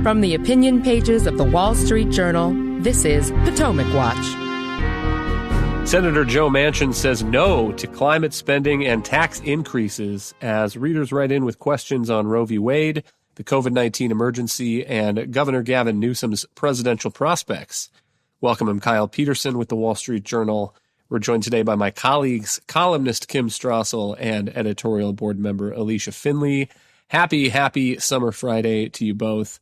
From the opinion pages of the Wall Street Journal, this is Potomac Watch. Senator Joe Manchin says no to climate spending and tax increases as readers write in with questions on Roe v. Wade, the COVID-19 emergency, and Governor Gavin Newsom's presidential prospects. Welcome, I'm Kyle Peterson with the Wall Street Journal. We're joined today by my colleagues, columnist Kim Strassel and editorial board member Alicia Finley. Happy Summer Friday to you both.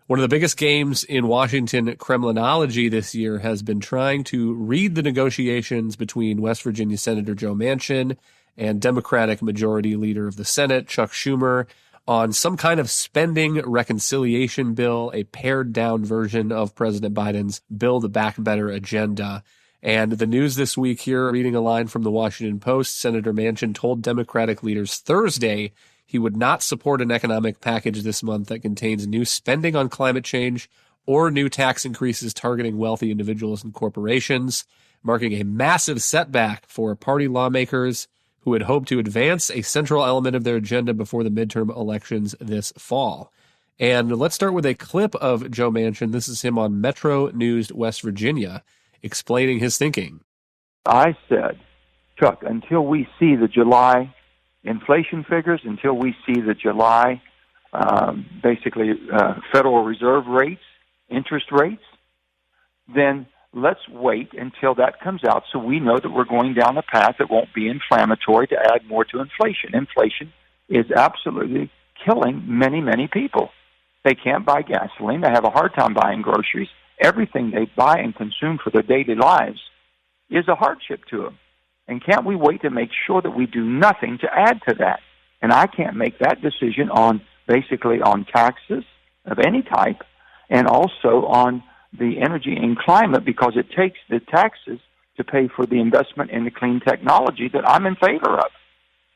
One of the biggest games in Washington Kremlinology this year has been trying to read the negotiations between West Virginia Senator Joe Manchin and Democratic Majority Leader of the Senate, Chuck Schumer, on some kind of spending reconciliation bill, a pared-down version of President Biden's Build Back Better agenda. And the news this week here, reading a line from the Washington Post, Senator Manchin told Democratic leaders Thursday he would not support an economic package this month that contains new spending on climate change or new tax increases targeting wealthy individuals and corporations, marking a massive setback for party lawmakers who had hoped to advance a central element of their agenda before the midterm elections this fall. And let's start with a clip of Joe Manchin. This is him on Metro News West Virginia explaining his thinking. I said, Chuck, until we see the July inflation figures, until we see the July Federal Reserve rates, interest rates, then let's wait until that comes out so we know that we're going down a path that won't be inflammatory to add more to inflation. Inflation is absolutely killing many, many people. They can't buy gasoline. They have a hard time buying groceries. Everything they buy and consume for their daily lives is a hardship to them. And can't we wait to make sure that we do nothing to add to that? And I can't make that decision on taxes of any type and also on the energy and climate because it takes the taxes to pay for the investment in the clean technology that I'm in favor of.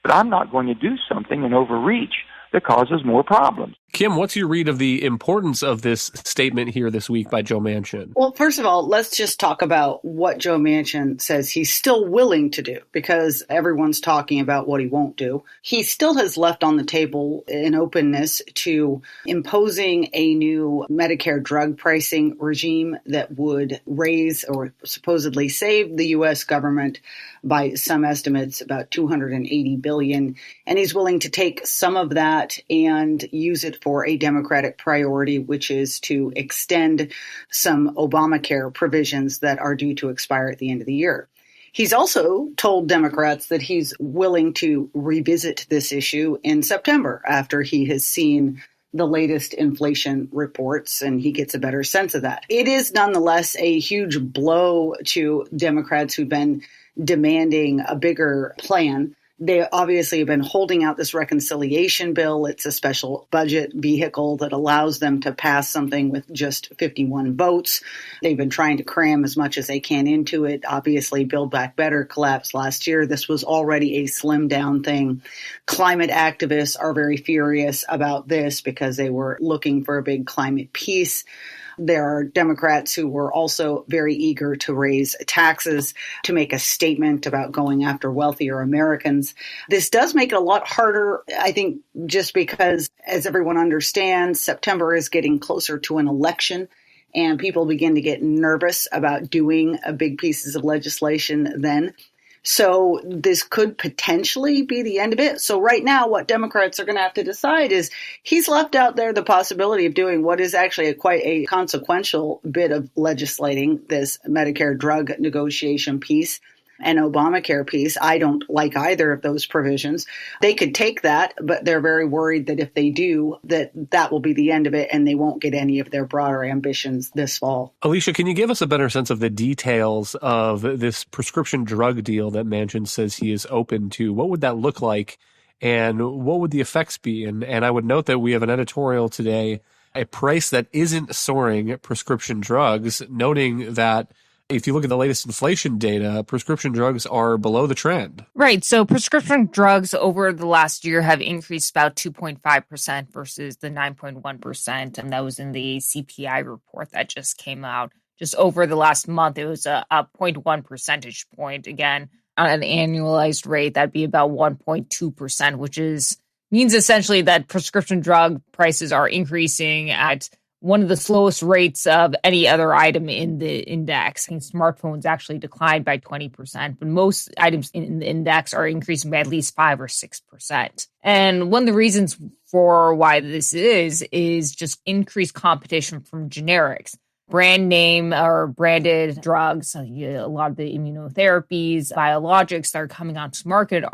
But I'm not going to do something and overreach that causes more problems. Kim, what's your read of the importance of this statement here this week by Joe Manchin? Well, first of all, let's just talk about what Joe Manchin says he's still willing to do, because everyone's talking about what he won't do. He still has left on the table an openness to imposing a new Medicare drug pricing regime that would raise or supposedly save the U.S. government by some estimates about $280 billion. And he's willing to take some of that and use it for a Democratic priority, which is to extend some Obamacare provisions that are due to expire at the end of the year. He's also told Democrats that he's willing to revisit this issue in September after he has seen the latest inflation reports and he gets a better sense of that. It is nonetheless a huge blow to Democrats who've been demanding a bigger plan. They obviously have been holding out this reconciliation bill. It's a special budget vehicle that allows them to pass something with just 51 votes. They've been trying to cram as much as they can into it. Obviously, Build Back Better collapsed last year. This was already a slimmed down thing. Climate activists are very furious about this because they were looking for a big climate peace. There are Democrats who were also very eager to raise taxes to make a statement about going after wealthier Americans. This does make it a lot harder, I think, just because, as everyone understands, September is getting closer to an election and people begin to get nervous about doing big pieces of legislation then. So this could potentially be the end of it. So right now, what Democrats are going to have to decide is he's left out there the possibility of doing what is actually quite a consequential bit of legislating, this Medicare drug negotiation piece and Obamacare piece. I don't like either of those provisions. They could take that, but they're very worried that if they do, that will be the end of it and they won't get any of their broader ambitions this fall. Alicia, can you give us a better sense of the details of this prescription drug deal that Manchin says he is open to? What would that look like and what would the effects be? And I would note that we have an editorial today, a price that isn't soaring prescription drugs, noting that if you look at the latest inflation data, prescription drugs are below the trend. Right. So prescription drugs over the last year have increased about 2.5% versus the 9.1%. And that was in the CPI report that just came out. Just over the last month, it was a 0.1 percentage point. Again, on an annualized rate, that'd be about 1.2%, which means essentially that prescription drug prices are increasing at one of the slowest rates of any other item in the index. I think smartphones actually declined by 20%, but most items in the index are increasing by at least 5 or 6%. And one of the reasons for why this is just increased competition from generics. Brand name or branded drugs, a lot of the immunotherapies, biologics that are coming onto market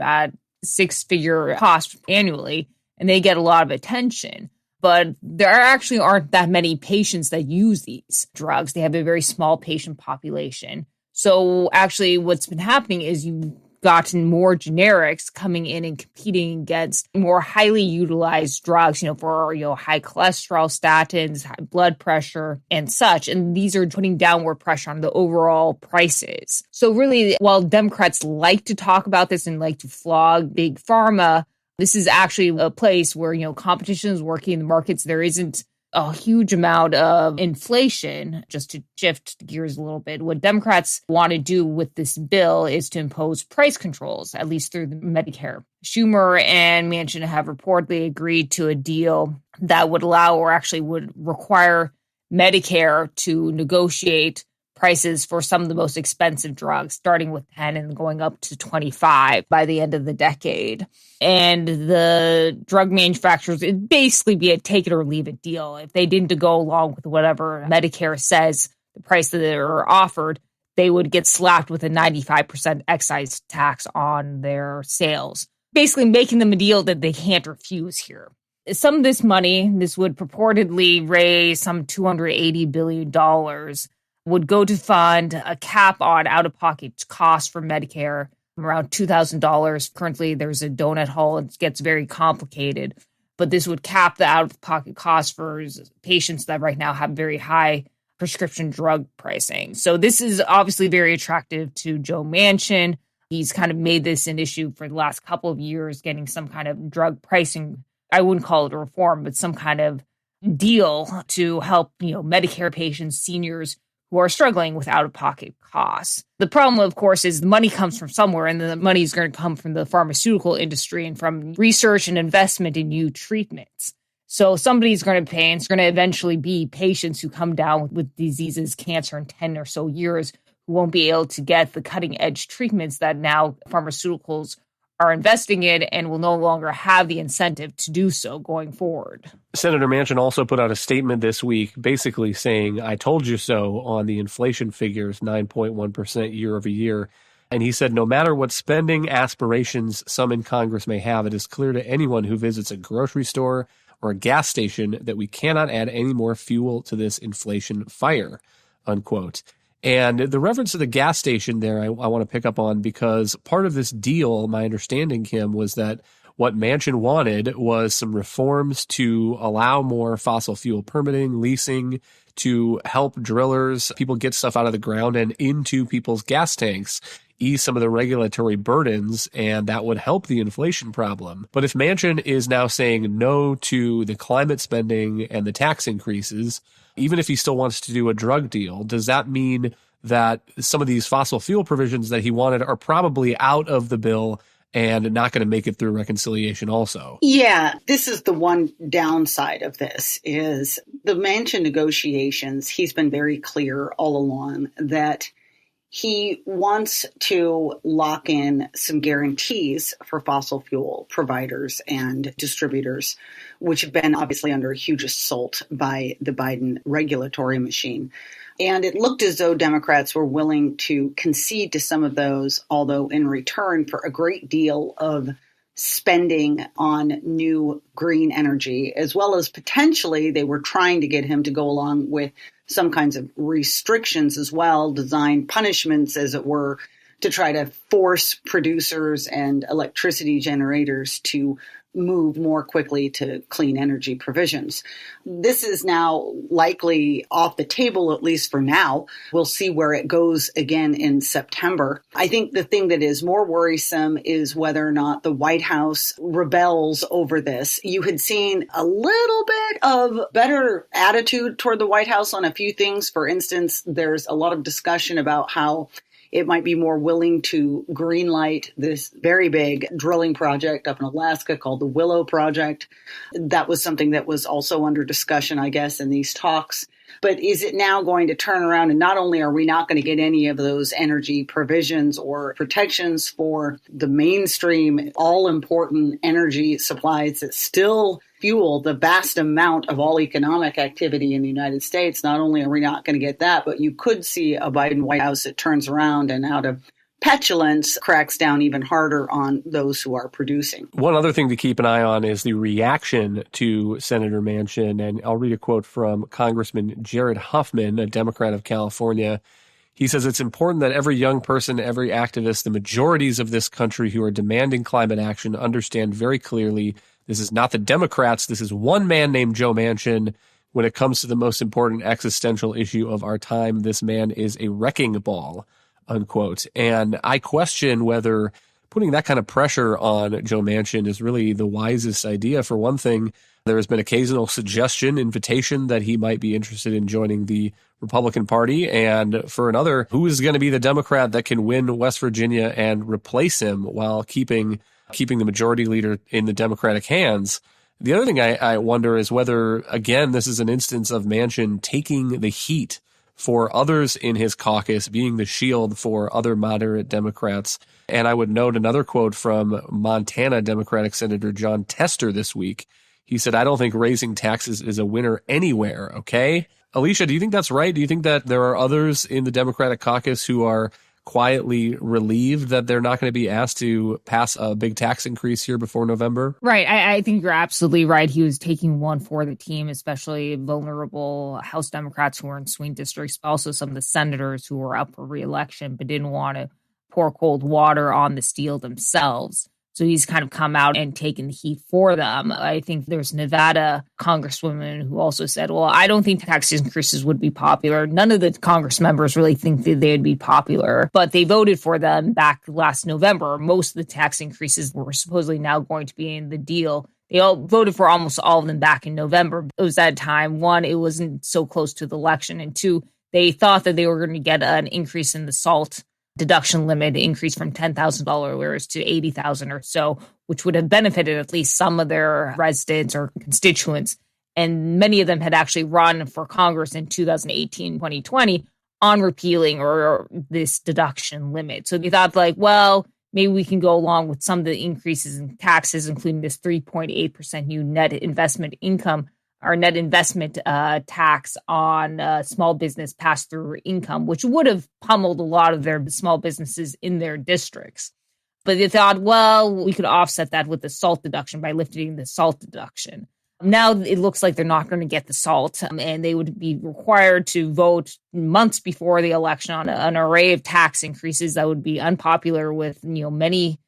at 6-figure cost annually, and they get a lot of attention. But there actually aren't that many patients that use these drugs. They have a very small patient population. So actually what's been happening is you've gotten more generics coming in and competing against more highly utilized drugs, for high cholesterol, statins, high blood pressure, and such. And these are putting downward pressure on the overall prices. So really, while Democrats like to talk about this and like to flog big pharma, this is actually a place where, competition is working in the markets. There isn't a huge amount of inflation. Just to shift gears a little bit, what Democrats want to do with this bill is to impose price controls, at least through the Medicare. Schumer and Manchin have reportedly agreed to a deal that would allow, or actually would require, Medicare to negotiate prices for some of the most expensive drugs, starting with 10 and going up to 25 by the end of the decade. And the drug manufacturers, it'd basically be a take it or leave it deal. If they didn't go along with whatever Medicare says, the price that they're offered, they would get slapped with a 95% excise tax on their sales, basically making them a deal that they can't refuse here. Some of this money, this would purportedly raise some $280 billion, would go to fund a cap on out-of-pocket costs for Medicare, around $2,000. Currently, there's a donut hole. It gets very complicated. But this would cap the out-of-pocket costs for patients that right now have very high prescription drug pricing. So this is obviously very attractive to Joe Manchin. He's kind of made this an issue for the last couple of years, getting some kind of drug pricing. I wouldn't call it a reform, but some kind of deal to help, Medicare patients, seniors who are struggling with out-of-pocket costs. The problem, of course, is the money comes from somewhere, and the money is going to come from the pharmaceutical industry and from research and investment in new treatments. So somebody's going to pay, and it's going to eventually be patients who come down with diseases, cancer in 10 or so years, who won't be able to get the cutting-edge treatments that now pharmaceuticals are investing in and will no longer have the incentive to do so going forward. Senator Manchin also put out a statement this week basically saying, I told you so on the inflation figures, 9.1% year over year. And he said, no matter what spending aspirations some in Congress may have, it is clear to anyone who visits a grocery store or a gas station that we cannot add any more fuel to this inflation fire, unquote. And the reference to the gas station there, I want to pick up on, because part of this deal, my understanding, Kim, was that what Manchin wanted was some reforms to allow more fossil fuel permitting, leasing, to help drillers, people get stuff out of the ground and into people's gas tanks, ease some of the regulatory burdens, and that would help the inflation problem. But if Manchin is now saying no to the climate spending and the tax increases, even if he still wants to do a drug deal, does that mean that some of these fossil fuel provisions that he wanted are probably out of the bill and not going to make it through reconciliation also? Yeah, this is the one downside of this is the Manchin negotiations. He's been very clear all along that he wants to lock in some guarantees for fossil fuel providers and distributors, which have been obviously under a huge assault by the Biden regulatory machine. And it looked as though Democrats were willing to concede to some of those, although in return for a great deal of spending on new green energy, as well as potentially they were trying to get him to go along with some kinds of restrictions as well, design punishments, as it were, to try to force producers and electricity generators to move more quickly to clean energy provisions. This is now likely off the table, at least for now. We'll see where it goes again in September. I think the thing that is more worrisome is whether or not the White House rebels over this. You had seen a little bit of better attitude toward the White House on a few things. For instance, there's a lot of discussion about how it might be more willing to greenlight this very big drilling project up in Alaska called the Willow Project. That was something that was also under discussion, I guess, in these talks. But is it now going to turn around and not only are we not going to get any of those energy provisions or protections for the mainstream, all-important energy supplies that still fuel the vast amount of all economic activity in the United States, not only are we not going to get that, but you could see a Biden White House that turns around and out of petulance cracks down even harder on those who are producing. One other thing to keep an eye on is the reaction to Senator Manchin. And I'll read a quote from Congressman Jared Huffman, a Democrat of California. He says, it's important that every young person, every activist, the majorities of this country who are demanding climate action understand very clearly this is not the Democrats. This is one man named Joe Manchin. When it comes to the most important existential issue of our time, this man is a wrecking ball. Unquote. And I question whether putting that kind of pressure on Joe Manchin is really the wisest idea. For one thing, there has been occasional suggestion, invitation that he might be interested in joining the Republican Party. And for another, who is going to be the Democrat that can win West Virginia and replace him while keeping the majority leader in the Democratic hands? The other thing I wonder is whether, again, this is an instance of Manchin taking the heat for others in his caucus, being the shield for other moderate Democrats. And I would note another quote from Montana Democratic Senator John Tester this week. He said, I don't think raising taxes is a winner anywhere, okay? Alicia, do you think that's right? Do you think that there are others in the Democratic caucus who are quietly relieved that they're not going to be asked to pass a big tax increase here before November? Right. I think you're absolutely right. He was taking one for the team, especially vulnerable House Democrats who are in swing districts, but also some of the senators who were up for re-election but didn't want to pour cold water on the steel themselves. So he's kind of come out and taken the heat for them. I think there's Nevada congresswoman who also said, well, I don't think tax increases would be popular. None of the Congress members really think that they'd be popular, but they voted for them back last November. Most of the tax increases were supposedly now going to be in the deal. They all voted for almost all of them back in November. It was that time. One, it wasn't so close to the election. And two, they thought that they were going to get an increase in the SALT deduction limit, increase from $10,000 to $80,000 or so, which would have benefited at least some of their residents or constituents. And many of them had actually run for Congress in 2018, 2020 on repealing or this deduction limit. So they thought well, maybe we can go along with some of the increases in taxes, including this 3.8% new net investment income or net investment tax on small business pass-through income, which would have pummeled a lot of their small businesses in their districts. But they thought, well, we could offset that with the SALT deduction by lifting the SALT deduction. Now it looks like they're not going to get the SALT, and they would be required to vote months before the election on an array of tax increases that would be unpopular with many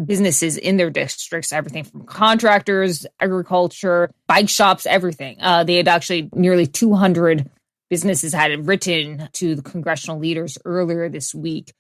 businesses in their districts, everything from contractors, agriculture, bike shops, everything. They had actually nearly 200 businesses had written to the congressional leaders earlier this week,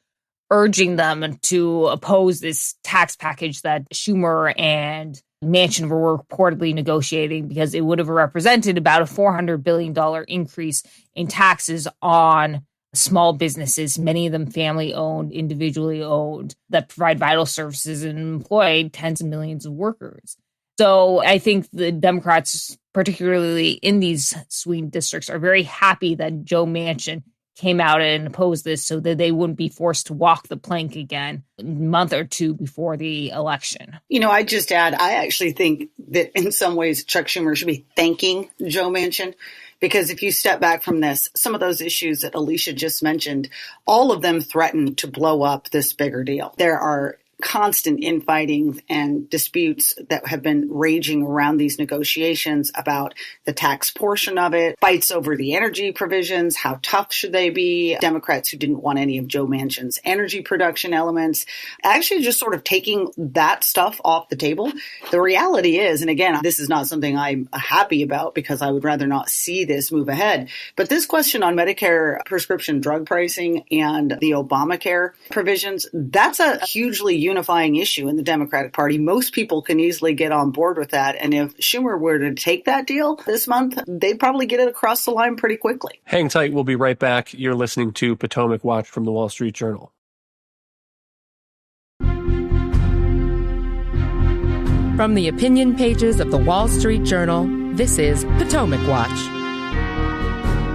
urging them to oppose this tax package that Schumer and Manchin were reportedly negotiating, because it would have represented about a $400 billion increase in taxes on small businesses, many of them family-owned, individually owned, that provide vital services and employ tens of millions of workers. So I think the Democrats, particularly in these swing districts, are very happy that Joe Manchin came out and opposed this so that they wouldn't be forced to walk the plank again a month or two before the election. I just add, I actually think that in some ways Chuck Schumer should be thanking Joe Manchin. Because if you step back from this, some of those issues that Alicia just mentioned, all of them threaten to blow up this bigger deal. There are constant infighting and disputes that have been raging around these negotiations about the tax portion of it, fights over the energy provisions, how tough should they be, Democrats who didn't want any of Joe Manchin's energy production elements, actually just sort of taking that stuff off the table. The reality is, and again, this is not something I'm happy about because I would rather not see this move ahead, but this question on Medicare prescription drug pricing and the Obamacare provisions, that's a hugely unifying issue in the Democratic Party. Most people can easily get on board with that. And if Schumer were to take that deal this month, they'd probably get it across the line pretty quickly. Hang tight. We'll be right back. You're listening to Potomac Watch from the Wall Street Journal. From the opinion pages of the Wall Street Journal, this is Potomac Watch.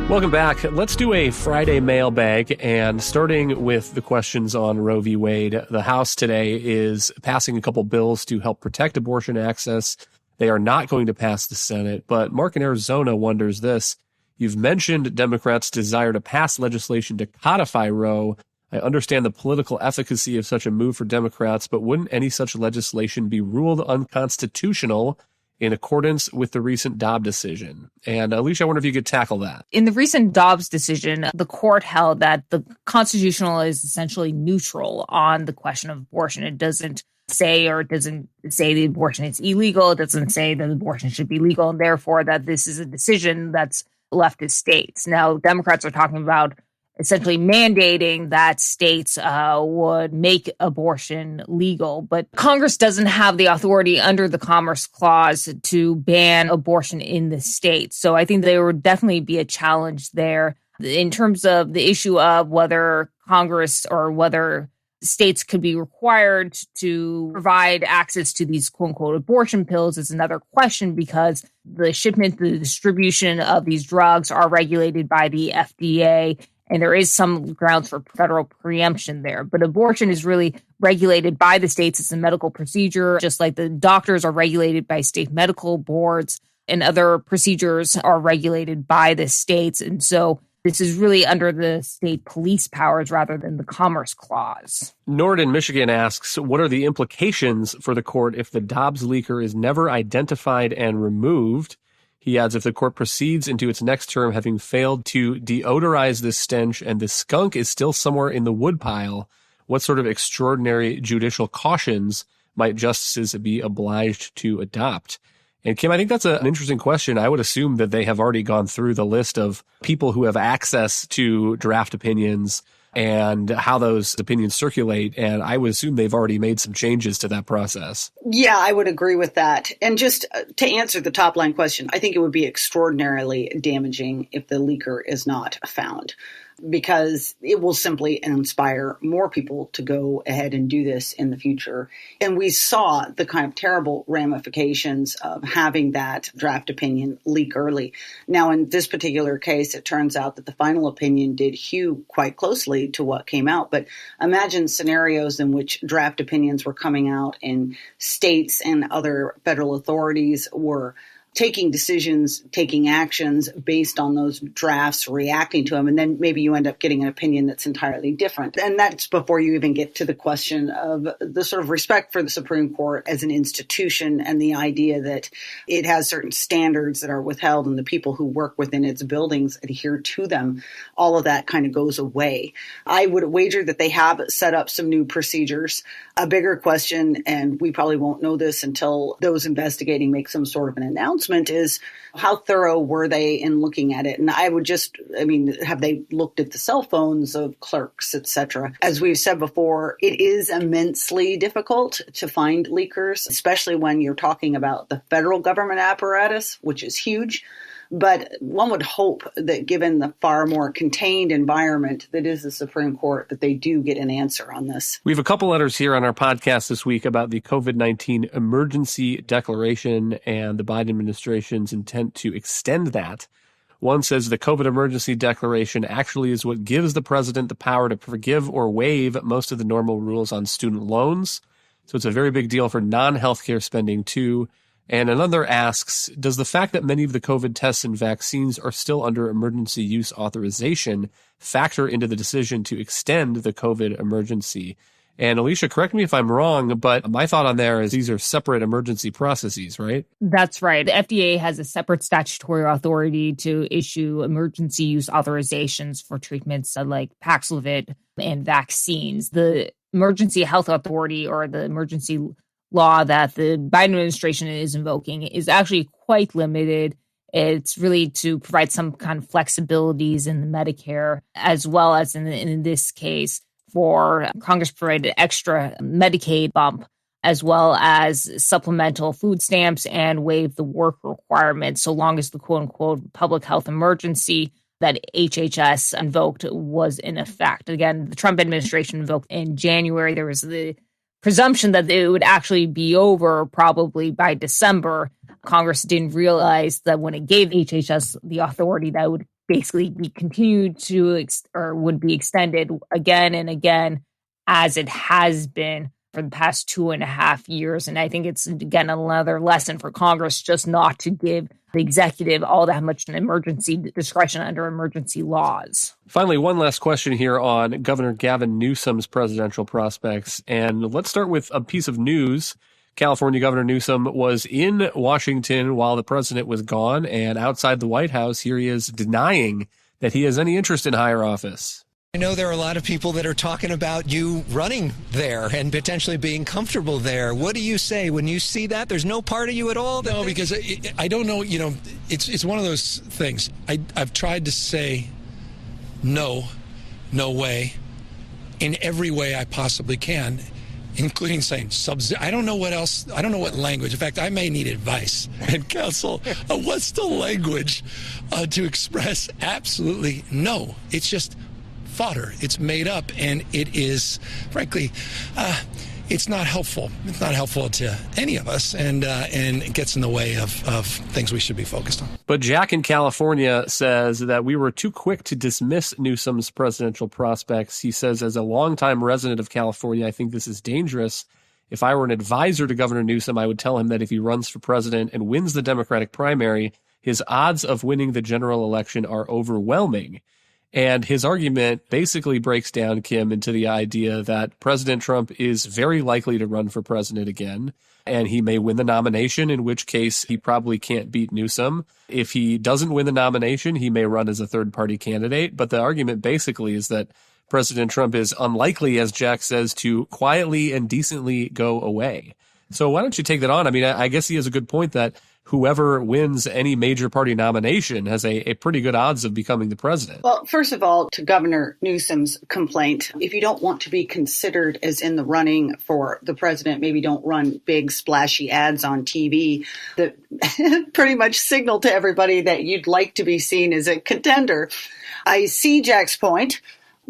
Welcome back. Let's do a Friday mailbag, and starting with the questions on Roe v. Wade. The House today is passing a couple bills to help protect abortion access. They are not going to pass the Senate, but Mark in Arizona wonders this. You've mentioned Democrats' desire to pass legislation to codify Roe. I understand the political efficacy of such a move for Democrats, but wouldn't any such legislation be ruled unconstitutional in accordance with the recent Dobbs decision? And Alicia, I wonder if you could tackle that. In the recent Dobbs decision, the court held that the constitutional is essentially neutral on the question of abortion. It doesn't say the abortion is illegal. It doesn't say that abortion should be legal, and therefore that this is a decision that's left to states. Now, Democrats are talking about essentially mandating that states would make abortion legal. But Congress doesn't have the authority under the Commerce Clause to ban abortion in the states. So I think there would definitely be a challenge there in terms of the issue of whether Congress or whether states could be required to provide access to these quote unquote abortion pills is another question, because the shipment, the distribution of these drugs are regulated by the FDA. And there is some grounds for federal preemption there. But abortion is really regulated by the states. It's a medical procedure, just like the doctors are regulated by state medical boards, and other procedures are regulated by the states. And so this is really under the state police powers rather than the Commerce Clause. Nord in Michigan asks, what are the implications for the court if the Dobbs leaker is never identified and removed? He adds, if the court proceeds into its next term having failed to deodorize this stench and the skunk is still somewhere in the woodpile, what sort of extraordinary judicial cautions might justices be obliged to adopt? And Kim, I think that's an interesting question. I would assume that they have already gone through the list of people who have access to draft opinions and how those opinions circulate. And I would assume they've already made some changes to that process. Yeah, I would agree with that. And just to answer the top line question, I think it would be extraordinarily damaging if the leaker is not found, because it will simply inspire more people to go ahead and do this in the future. And we saw the kind of terrible ramifications of having that draft opinion leak early. Now, in this particular case, it turns out that the final opinion did hew quite closely to what came out. But imagine scenarios in which draft opinions were coming out and states and other federal authorities were taking decisions, taking actions based on those drafts, reacting to them, and then maybe you end up getting an opinion that's entirely different. And that's before you even get to the question of the sort of respect for the Supreme Court as an institution and the idea that it has certain standards that are withheld and the people who work within its buildings adhere to them. All of that kind of goes away. I would wager that they have set up some new procedures. A bigger question, and we probably won't know this until those investigating make some sort of an announcement, is how thorough were they in looking at it? And I would have they looked at the cell phones of clerks, et cetera? As we've said before, it is immensely difficult to find leakers, especially when you're talking about the federal government apparatus, which is huge. But one would hope that given the far more contained environment that is the Supreme Court, that they do get an answer on this. We have a couple letters here on our podcast this week about the COVID-19 emergency declaration and the Biden administration's intent to extend that. One says the COVID emergency declaration actually is what gives the president the power to forgive or waive most of the normal rules on student loans. So it's a very big deal for non-healthcare spending too. And another asks, does the fact that many of the COVID tests and vaccines are still under emergency use authorization factor into the decision to extend the COVID emergency? And Alicia, correct me if I'm wrong, but my thought on there is these are separate emergency processes, right? That's right. The FDA has a separate statutory authority to issue emergency use authorizations for treatments like Paxlovid and vaccines. The Emergency Health Authority, or the emergency law that the Biden administration is invoking, is actually quite limited. It's really to provide some kind of flexibilities in the Medicare, as well as in this case for Congress provided extra Medicaid bump, as well as supplemental food stamps and waive the work requirement, so long as the quote unquote public health emergency that HHS invoked was in effect. Again, the Trump administration invoked in January. There was the presumption that it would actually be over probably by December. Congress didn't realize that when it gave HHS the authority, that would basically be continued to or would be extended again and again, as it has been for the past 2.5 years. And I think it's, again, another lesson for Congress just not to give the executive all that much emergency discretion under emergency laws. Finally, one last question here on Governor Gavin Newsom's presidential prospects. And let's start with a piece of news. California Governor Newsom was in Washington while the president was gone, and outside the White House, here he is denying that he has any interest in higher office. I know there are a lot of people that are talking about you running there and potentially being comfortable there. What do you say when you see that? There's no part of you at all? No, because I don't know, it's one of those things. I've tried to say no way in every way I possibly can, including saying I don't know what else. I don't know what language. In fact, I may need advice and counsel of what's the language to express absolutely no. It's just fodder. It's made up, and it is, frankly, it's not helpful. It's not helpful to any of us, and it gets in the way of things we should be focused on. But Jack in California says that we were too quick to dismiss Newsom's presidential prospects. He says, as a longtime resident of California, I think this is dangerous. If I were an advisor to Governor Newsom, I would tell him that if he runs for president and wins the Democratic primary, his odds of winning the general election are overwhelming. And his argument basically breaks down, Kim, into the idea that President Trump is very likely to run for president again, and he may win the nomination, in which case he probably can't beat Newsom. If he doesn't win the nomination, he may run as a third-party candidate. But the argument basically is that President Trump is unlikely, as Jack says, to quietly and decently go away. So why don't you take that on? I mean, I guess he has a good point that whoever wins any major party nomination has a pretty good odds of becoming the president. Well, first of all, to Governor Newsom's complaint, if you don't want to be considered as in the running for the president, maybe don't run big splashy ads on TV that pretty much signal to everybody that you'd like to be seen as a contender. I see Jack's point.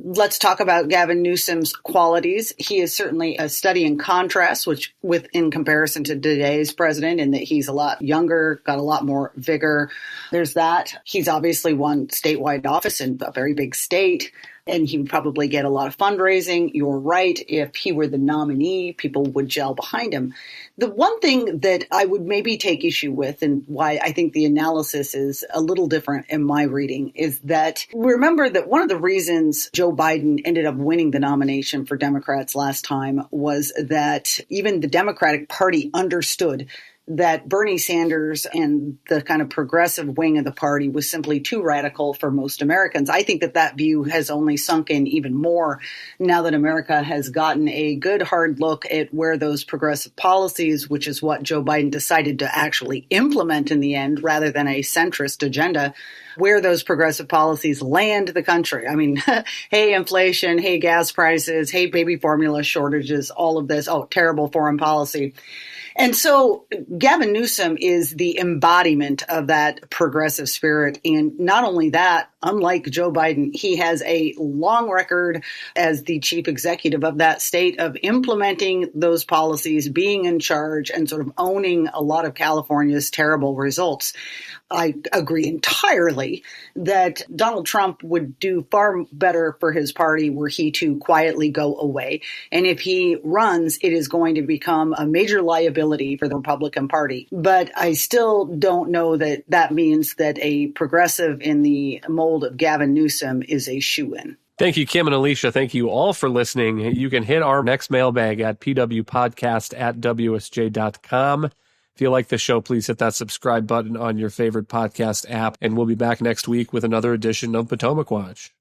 Let's talk about Gavin Newsom's qualities. He is certainly a study in contrast, in comparison to today's president, in that he's a lot younger, got a lot more vigor. There's that. He's obviously won statewide office in a very big state, and he would probably get a lot of fundraising. You're right. If he were the nominee, people would gel behind him. The one thing that I would maybe take issue with, and why I think the analysis is a little different in my reading, is that remember that one of the reasons Joe Biden ended up winning the nomination for Democrats last time was that even the Democratic Party understood that Bernie Sanders and the kind of progressive wing of the party was simply too radical for most Americans. I think that view has only sunk in even more now that America has gotten a good hard look at where those progressive policies, which is what Joe Biden decided to actually implement in the end rather than a centrist agenda, where those progressive policies land the country. I mean, hey, inflation, hey, gas prices, hey, baby formula shortages, all of this. Oh, terrible foreign policy. And so Gavin Newsom is the embodiment of that progressive spirit. And not only that, unlike Joe Biden, he has a long record as the chief executive of that state of implementing those policies, being in charge, and sort of owning a lot of California's terrible results. I agree entirely that Donald Trump would do far better for his party were he to quietly go away. And if he runs, it is going to become a major liability for the Republican Party. But I still don't know that that means that a progressive in the mold of Gavin Newsom is a shoo-in. Thank you, Kim and Alicia. Thank you all for listening. You can hit our next mailbag at pwpodcast@wsj.com. If you like the show, please hit that subscribe button on your favorite podcast app, and we'll be back next week with another edition of Potomac Watch.